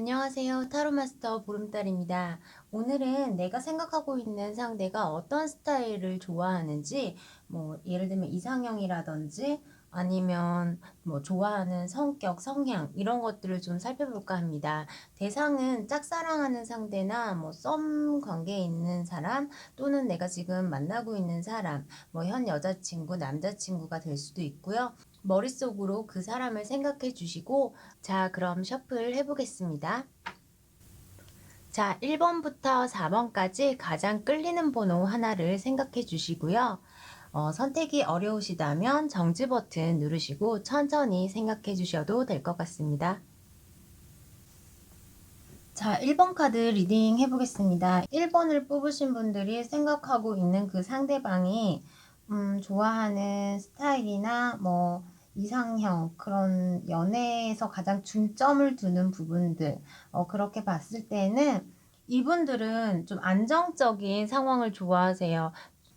안녕하세요. 타로마스터 보름달입니다. 오늘은 내가 생각하고 있는 상대가 어떤 스타일을 좋아하는지, 예를 들면 이상형이라든지 아니면 좋아하는 성격, 성향, 이런 것들을 좀 살펴볼까 합니다. 대상은 짝사랑하는 상대나 썸 관계에 있는 사람, 또는 내가 지금 만나고 있는 사람, 현 여자친구, 남자친구가 될 수도 있고요. 머릿속으로 그 사람을 생각해 주시고, 자, 그럼 셔플 해보겠습니다. 자, 1번부터 4번까지 가장 끌리는 번호 하나를 생각해 주시고요. 선택이 어려우시다면 정지 버튼 누르시고 천천히 생각해 주셔도 될 것 같습니다. 자, 1번 카드 리딩 해보겠습니다. 1번을 뽑으신 분들이 생각하고 있는 그 상대방이 좋아하는 스타일이나 이상형, 그런 연애에서 가장 중점을 두는 부분들, 그렇게 봤을 때는 이분들은 좀 안정적인 상황을 좋아하세요.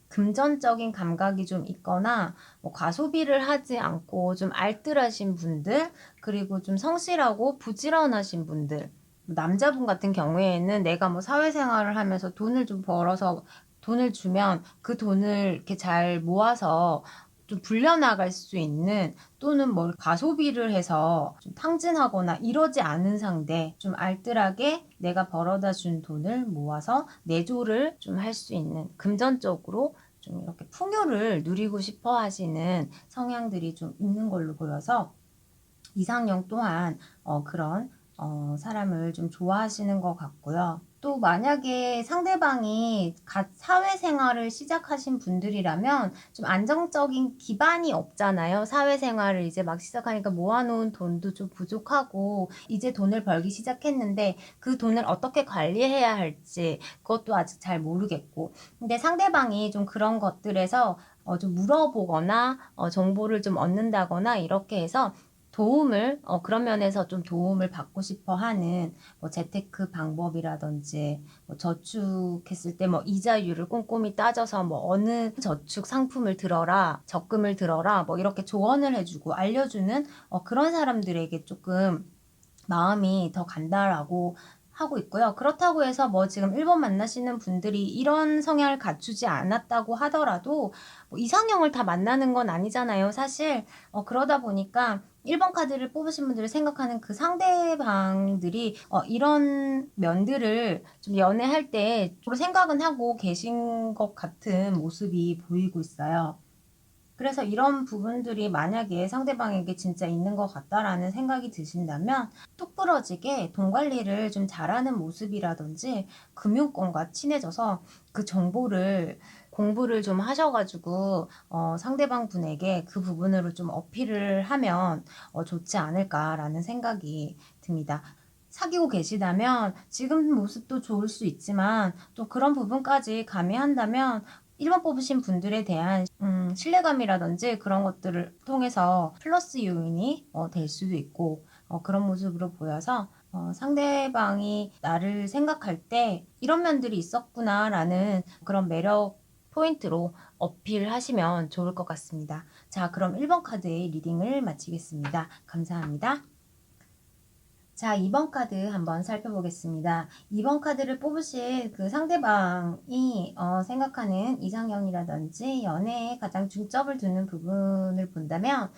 금전적인 감각이 좀 있거나 과소비를 하지 않고 좀 알뜰하신 분들, 그리고 좀 성실하고 부지런하신 분들. 남자분 같은 경우에는 내가 사회생활을 하면서 돈을 좀 벌어서 돈을 주면 그 돈을 이렇게 잘 모아서 좀 불려나갈 수 있는, 또는 뭘 과소비를 해서 좀 탕진하거나 이러지 않은 상대, 좀 알뜰하게 내가 벌어다 준 돈을 모아서 내조를 좀 할 수 있는, 금전적으로 좀 이렇게 풍요를 누리고 싶어 하시는 성향들이 좀 있는 걸로 보여서, 이상형 또한 그런 사람을 좀 좋아하시는 것 같고요. 또 만약에 상대방이 갓 사회생활을 시작하신 분들이라면 좀 안정적인 기반이 없잖아요. 사회생활을 이제 막 시작하니까 모아놓은 돈도 좀 부족하고, 이제 돈을 벌기 시작했는데 그 돈을 어떻게 관리해야 할지 그것도 아직 잘 모르겠고, 근데 상대방이 좀 그런 것들에서 좀 물어보거나 정보를 좀 얻는다거나 이렇게 해서 도움을, 그런 면에서 좀 도움을 받고 싶어 하는, 재테크 방법이라든지, 저축했을 때 이자율을 꼼꼼히 따져서 어느 저축 상품을 들어라, 적금을 들어라, 이렇게 조언을 해주고 알려주는, 그런 사람들에게 조금 마음이 더 간다라고 하고 있고요. 그렇다고 해서 지금 1번 만나시는 분들이 이런 성향을 갖추지 않았다고 하더라도 이상형을 다 만나는 건 아니잖아요, 사실. 그러다 보니까 1번 카드를 뽑으신 분들이 생각하는 그 상대방들이 이런 면들을 좀 연애할 때 생각은 하고 계신 것 같은 모습이 보이고 있어요. 그래서 이런 부분들이 만약에 상대방에게 진짜 있는 것 같다라는 생각이 드신다면, 뚝 부러지게 돈 관리를 좀 잘하는 모습이라든지 금융권과 친해져서 그 정보를 공부를 좀 하셔가지고 상대방 분에게 그 부분으로 좀 어필을 하면 좋지 않을까라는 생각이 듭니다. 사귀고 계시다면 지금 모습도 좋을 수 있지만 또 그런 부분까지 가미한다면 1번 뽑으신 분들에 대한 신뢰감이라든지 그런 것들을 통해서 플러스 요인이 될 수도 있고, 그런 모습으로 보여서 상대방이 나를 생각할 때 이런 면들이 있었구나라는 그런 매력 포인트로 어필하시면 좋을 것 같습니다. 자, 그럼 1번 카드의 리딩을 마치겠습니다. 감사합니다. 자, 2번 카드 한번 살펴보겠습니다. 2번 카드를 뽑으실 그 상대방이 생각하는 이상형이라든지 연애에 가장 중점을 두는 부분을 본다면,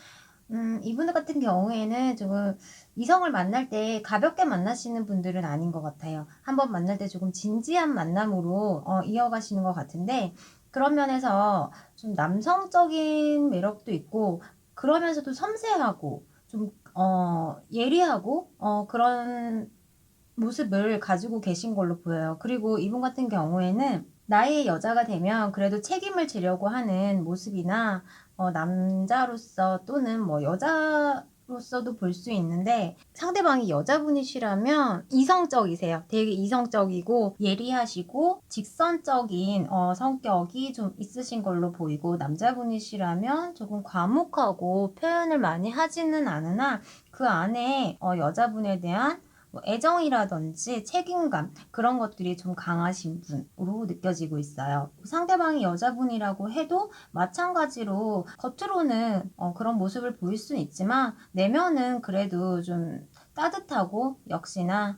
이분 같은 경우에는 조금 이성을 만날 때 가볍게 만나시는 분들은 아닌 것 같아요. 한번 만날 때 조금 진지한 만남으로 이어가시는 것 같은데, 그런 면에서 좀 남성적인 매력도 있고, 그러면서도 섬세하고 좀 예리하고 그런 모습을 가지고 계신 걸로 보여요. 그리고 이분 같은 경우에는 나의 여자가 되면 그래도 책임을 지려고 하는 모습이나, 남자로서 또는 여자로서도 볼 수 있는데, 상대방이 여자분이시라면 이성적이세요. 되게 이성적이고 예리하시고 직선적인 성격이 좀 있으신 걸로 보이고, 남자분이시라면 조금 과묵하고 표현을 많이 하지는 않으나 그 안에 여자분에 대한 애정이라든지 책임감, 그런 것들이 좀 강하신 분으로 느껴지고 있어요. 상대방이 여자분이라고 해도 마찬가지로 겉으로는 그런 모습을 보일 수는 있지만 내면은 그래도 좀 따뜻하고 역시나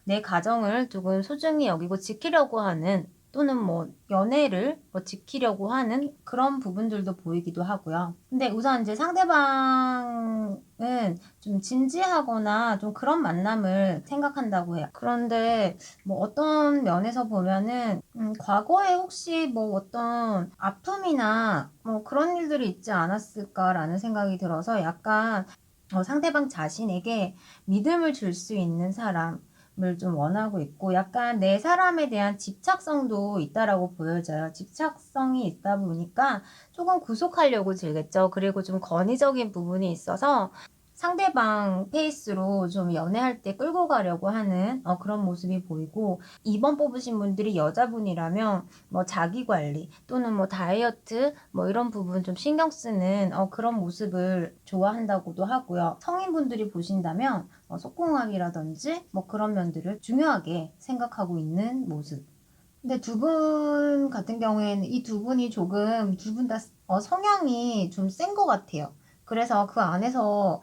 내 가정을 조금 소중히 여기고 지키려고 하는, 또는 뭐 연애를 뭐 지키려고 하는 그런 부분들도 보이기도 하고요. 근데 우선 이제 상대방은 좀 진지하거나 좀 그런 만남을 생각한다고 해요. 그런데 뭐 어떤 면에서 보면은 과거에 혹시 뭐 어떤 아픔이나 뭐 그런 일들이 있지 않았을까라는 생각이 들어서 약간 상대방 자신에게 믿음을 줄 수 있는 사람을 좀 원하고 있고, 약간 내 사람에 대한 집착성도 있다라고 보여져요. 집착성이 있다 보니까 조금 구속하려고 들겠죠. 그리고 좀 권위적인 부분이 있어서 상대방 페이스로 좀 연애할 때 끌고 가려고 하는 그런 모습이 보이고, 2번 뽑으신 분들이 여자분이라면 뭐 자기 관리 또는 뭐 다이어트 뭐 이런 부분 좀 신경 쓰는 그런 모습을 좋아한다고도 하고요. 성인분들이 보신다면 속궁합이라든지 뭐 그런 면들을 중요하게 생각하고 있는 모습. 근데 두 분 같은 경우에는 이 두 분이 조금 두 분 다 성향이 좀 센 것 같아요. 그래서 그 안에서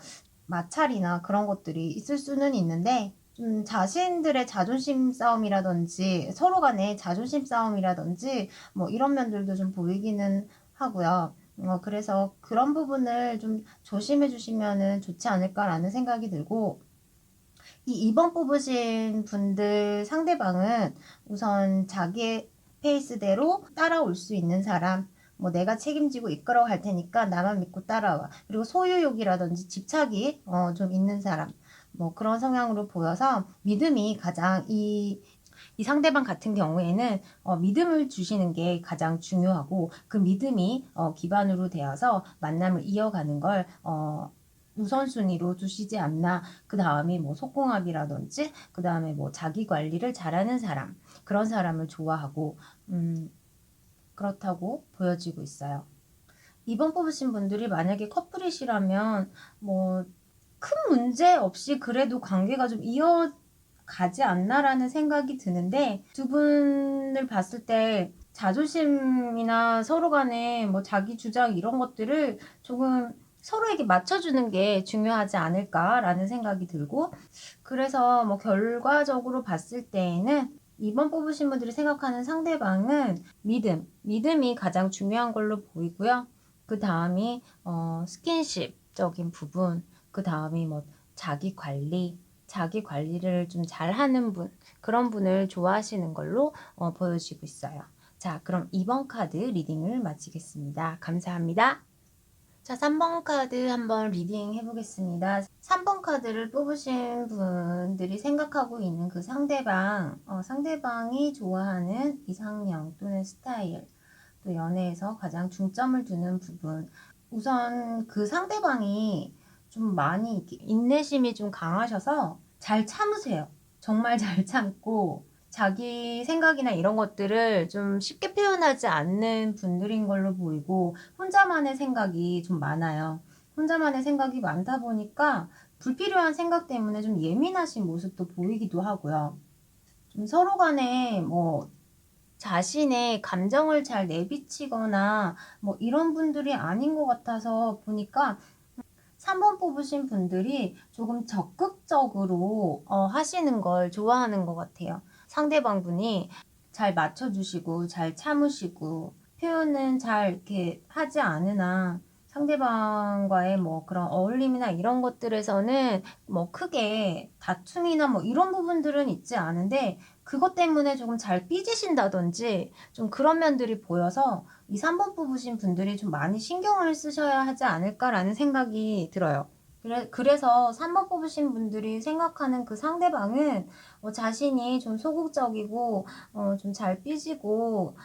마찰이나 그런 것들이 있을 수는 있는데, 좀 자신들의 자존심 싸움이라든지 서로 간의 자존심 싸움이라든지 뭐 이런 면들도 좀 보이기는 하고요. 그래서 그런 부분을 좀 조심해 주시면은 좋지 않을까라는 생각이 들고, 이 2번 뽑으신 분들 상대방은 우선 자기의 페이스대로 따라올 수 있는 사람, 뭐 내가 책임지고 이끌어 갈 테니까 나만 믿고 따라와. 그리고 소유욕이라든지 집착이 좀 있는 사람, 뭐 그런 성향으로 보여서 믿음이 가장 이 상대방 같은 경우에는 믿음을 주시는 게 가장 중요하고, 그 믿음이 기반으로 되어서 만남을 이어가는 걸 우선순위로 두시지 않나. 그 다음이 뭐 속궁합이라든지, 그 다음에 뭐 자기 관리를 잘하는 사람, 그런 사람을 좋아하고 그렇다고 보여지고 있어요. 2번 뽑으신 분들이 만약에 커플이시라면 뭐 큰 문제 없이 그래도 관계가 좀 이어가지 않나라는 생각이 드는데, 두 분을 봤을 때 자존심이나 서로 간에 뭐 자기 주장 이런 것들을 조금 서로에게 맞춰주는 게 중요하지 않을까라는 생각이 들고, 그래서 뭐 결과적으로 봤을 때에는 2번 뽑으신 분들이 생각하는 상대방은 믿음이 가장 중요한 걸로 보이고요. 그 다음이 스킨십적인 부분, 그 다음이 뭐 자기 관리를 좀 잘하는 분, 그런 분을 좋아하시는 걸로 보여지고 있어요. 자, 그럼 2번 카드 리딩을 마치겠습니다. 감사합니다. 자, 3번 카드 한번 리딩 해보겠습니다. 3번 카드를 뽑으신 분들이 생각하고 있는 그 상대방이 좋아하는 이상형 또는 스타일, 또 연애에서 가장 중점을 두는 부분. 우선 그 상대방이 좀 많이 인내심이 좀 강하셔서 잘 참으세요. 정말 잘 참고, 자기 생각이나 이런 것들을 좀 쉽게 표현하지 않는 분들인 걸로 보이고, 혼자만의 생각이 좀 많아요. 혼자만의 생각이 많다 보니까 불필요한 생각 때문에 좀 예민하신 모습도 보이기도 하고요. 좀 서로 간에 뭐 자신의 감정을 잘 내비치거나 뭐 이런 분들이 아닌 것 같아서 보니까 3번 뽑으신 분들이 조금 적극적으로 하시는 걸 좋아하는 것 같아요. 상대방 분이 잘 맞춰주시고 잘 참으시고 표현은 잘 이렇게 하지 않으나, 상대방과의 뭐 그런 어울림이나 이런 것들에서는 뭐 크게 다툼이나 뭐 이런 부분들은 있지 않은데, 그것 때문에 조금 잘 삐지신다든지 좀 그런 면들이 보여서 이 3번 뽑으신 분들이 좀 많이 신경을 쓰셔야 하지 않을까라는 생각이 들어요. 그래서 3번 뽑으신 분들이 생각하는 그 상대방은 자신이 좀 소극적이고 좀 잘 삐지고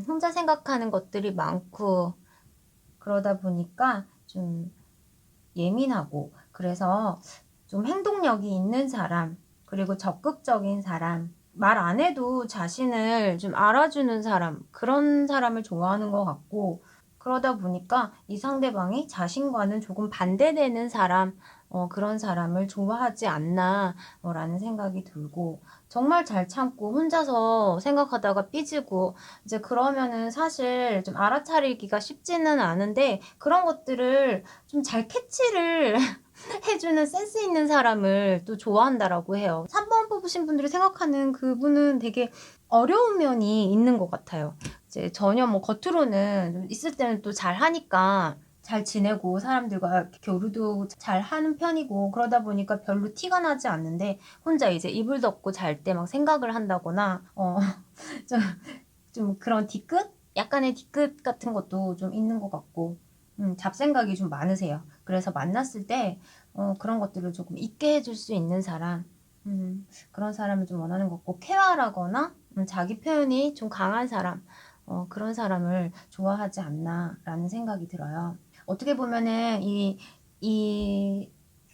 혼자 생각하는 것들이 많고, 그러다 보니까 좀 예민하고, 그래서 좀 행동력이 있는 사람, 그리고 적극적인 사람, 말 안 해도 자신을 좀 알아주는 사람, 그런 사람을 좋아하는 것 같고, 그러다 보니까 이 상대방이 자신과는 조금 반대되는 사람, 그런 사람을 좋아하지 않나 라는 생각이 들고, 정말 잘 참고 혼자서 생각하다가 삐지고, 이제 그러면은 사실 좀 알아차리기가 쉽지는 않은데, 그런 것들을 좀 잘 캐치를 해주는 센스 있는 사람을 또 좋아한다라고 해요. 3번 뽑으신 분들이 생각하는 그분은 되게 어려운 면이 있는 것 같아요. 이제 전혀 뭐 겉으로는 좀 있을 때는 또 잘하니까 잘 지내고 사람들과 교류도 잘 하는 편이고 그러다 보니까 별로 티가 나지 않는데 혼자 이제 이불 덮고 잘 때 막 생각을 한다거나 좀, 좀 그런 뒤끝? 약간의 뒤끝 같은 것도 좀 있는 것 같고 잡생각이 좀 많으세요. 그래서 만났을 때 그런 것들을 조금 잊게 해줄 수 있는 사람 그런 사람을 좀 원하는 것 같고 쾌활하거나 자기 표현이 좀 강한 사람 그런 사람을 좋아하지 않나 라는 생각이 들어요. 어떻게 보면은 이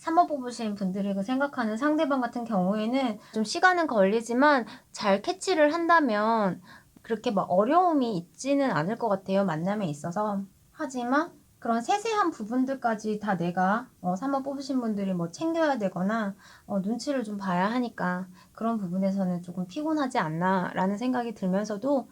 3번 뽑으신 분들이 그 생각하는 상대방 같은 경우에는 좀 시간은 걸리지만 잘 캐치를 한다면 그렇게 막 어려움이 있지는 않을 것 같아요. 만남에 있어서. 하지만 그런 세세한 부분들까지 다 내가 3번 뽑으신 분들이 뭐 챙겨야 되거나 눈치를 좀 봐야 하니까 그런 부분에서는 조금 피곤하지 않나 라는 생각이 들면서도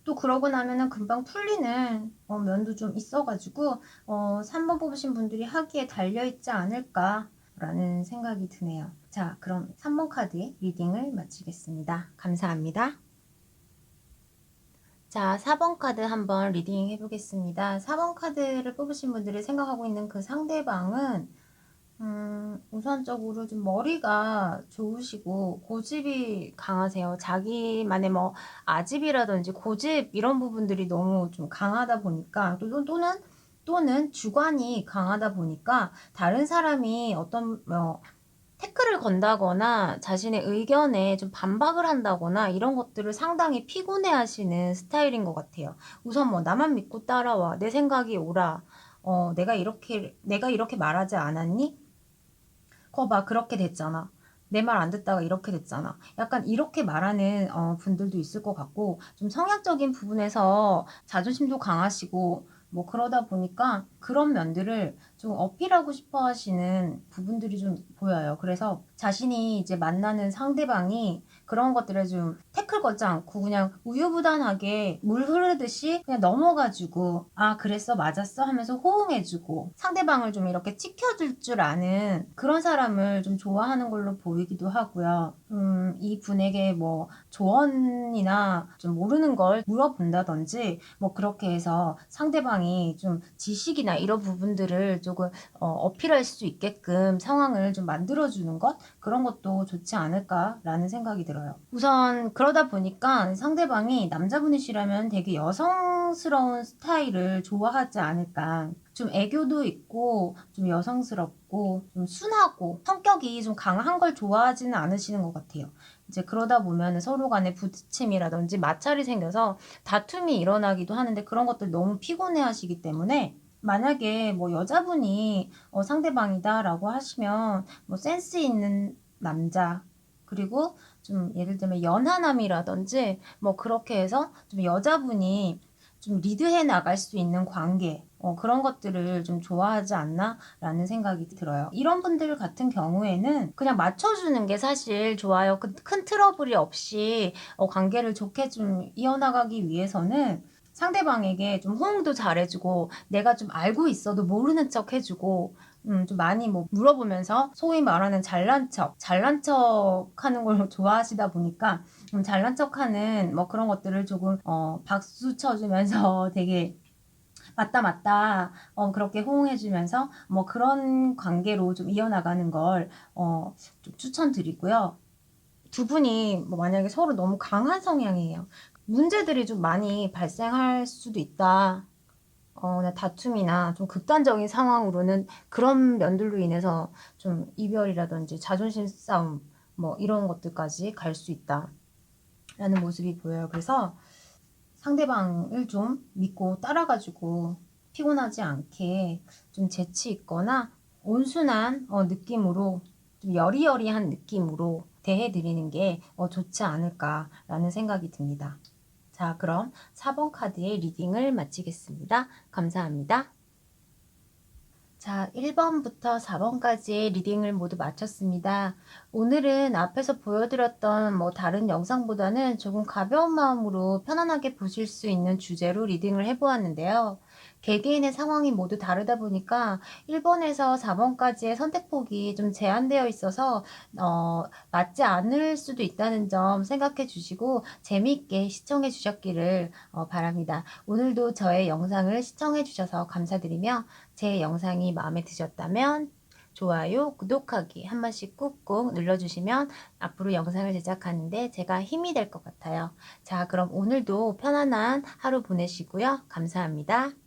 또 그러고 나면은 금방 풀리는 면도 좀 있어가지고 3번 뽑으신 분들이 하기에 달려있지 않을까 라는 생각이 드네요. 자, 그럼 3번 카드의 리딩을 마치겠습니다. 감사합니다. 자, 4번 카드 한번 리딩 해보겠습니다. 4번 카드를 뽑으신 분들이 생각하고 있는 그 상대방은 우선적으로 좀 머리가 좋으시고 고집이 강하세요. 자기만의 뭐 아집이라든지 고집 이런 부분들이 너무 좀 강하다 보니까 또는 주관이 강하다 보니까 다른 사람이 어떤 태클을 건다거나 자신의 의견에 좀 반박을 한다거나 이런 것들을 상당히 피곤해 하시는 스타일인 것 같아요. 우선 뭐 나만 믿고 따라와. 내 생각이 옳아. 내가 이렇게 말하지 않았니? 봐, 그렇게 됐잖아. 내 말 안 듣다가 이렇게 됐잖아. 약간 이렇게 말하는 분들도 있을 것 같고 좀 성향적인 부분에서 자존심도 강하시고 뭐 그러다 보니까 그런 면들을 좀 어필하고 싶어 하시는 부분들이 좀 보여요. 그래서 자신이 이제 만나는 상대방이 그런 것들을 좀 태클 걷지 않고 그냥 우유부단하게 물 흐르듯이 그냥 넘어가지고 아 그랬어 맞았어 하면서 호응해주고 상대방을 좀 이렇게 지켜줄 줄 아는 그런 사람을 좀 좋아하는 걸로 보이기도 하고요. 이 분에게 뭐 조언이나 좀 모르는 걸 물어본다든지 뭐 그렇게 해서 상대방이 좀 지식이나 이런 부분들을 조금 어필할 수 있게끔 상황을 좀 만들어주는 것 그런 것도 좋지 않을까라는 생각이 들어요. 우선 그러다 보니까 상대방이 남자분이시라면 되게 여성스러운 스타일을 좋아하지 않을까. 좀 애교도 있고 좀 여성스럽고 좀 순하고 성격이 좀 강한 걸 좋아하지는 않으시는 것 같아요. 이제 그러다 보면 서로 간에 부딪힘이라든지 마찰이 생겨서 다툼이 일어나기도 하는데 그런 것들 너무 피곤해 하시기 때문에 만약에 뭐 여자분이 상대방이다라고 하시면 뭐 센스 있는 남자 그리고 좀 예를 들면 연하남이라든지 뭐 그렇게 해서 좀 여자분이 좀 리드해 나갈 수 있는 관계 그런 것들을 좀 좋아하지 않나 라는 생각이 들어요. 이런 분들 같은 경우에는 그냥 맞춰주는 게 사실 좋아요. 큰 트러블이 없이 관계를 좋게 좀 이어나가기 위해서는 상대방에게 좀 호응도 잘해주고 내가 좀 알고 있어도 모르는 척 해주고 좀 많이 뭐 물어보면서 소위 말하는 잘난 척 하는 걸 좋아하시다 보니까 잘난 척 하는 뭐 그런 것들을 조금 박수 쳐주면서 되게 맞다 그렇게 호응해주면서 뭐 그런 관계로 좀 이어나가는 걸 좀 추천드리고요. 두 분이 뭐 만약에 서로 너무 강한 성향이에요. 문제들이 좀 많이 발생할 수도 있다. 다툼이나 좀 극단적인 상황으로는 그런 면들로 인해서 좀 이별이라든지 자존심 싸움 뭐 이런 것들까지 갈 수 있다. 라는 모습이 보여요. 그래서 상대방을 좀 믿고 따라가지고 피곤하지 않게 좀 재치 있거나 온순한 느낌으로 좀 여리여리한 느낌으로 대해드리는 게 좋지 않을까라는 생각이 듭니다. 자, 그럼 4번 카드의 리딩을 마치겠습니다. 감사합니다. 자, 1번부터 4번까지의 리딩을 모두 마쳤습니다. 오늘은 앞에서 보여드렸던 뭐 다른 영상보다는 조금 가벼운 마음으로 편안하게 보실 수 있는 주제로 리딩을 해보았는데요. 개개인의 상황이 모두 다르다 보니까 1번에서 4번까지의 선택폭이 좀 제한되어 있어서 맞지 않을 수도 있다는 점 생각해 주시고 재미있게 시청해 주셨기를 바랍니다. 오늘도 저의 영상을 시청해 주셔서 감사드리며 제 영상이 마음에 드셨다면 좋아요, 구독하기 한 번씩 꾹꾹 눌러주시면 앞으로 영상을 제작하는데 제가 힘이 될 것 같아요. 자, 그럼 오늘도 편안한 하루 보내시고요. 감사합니다.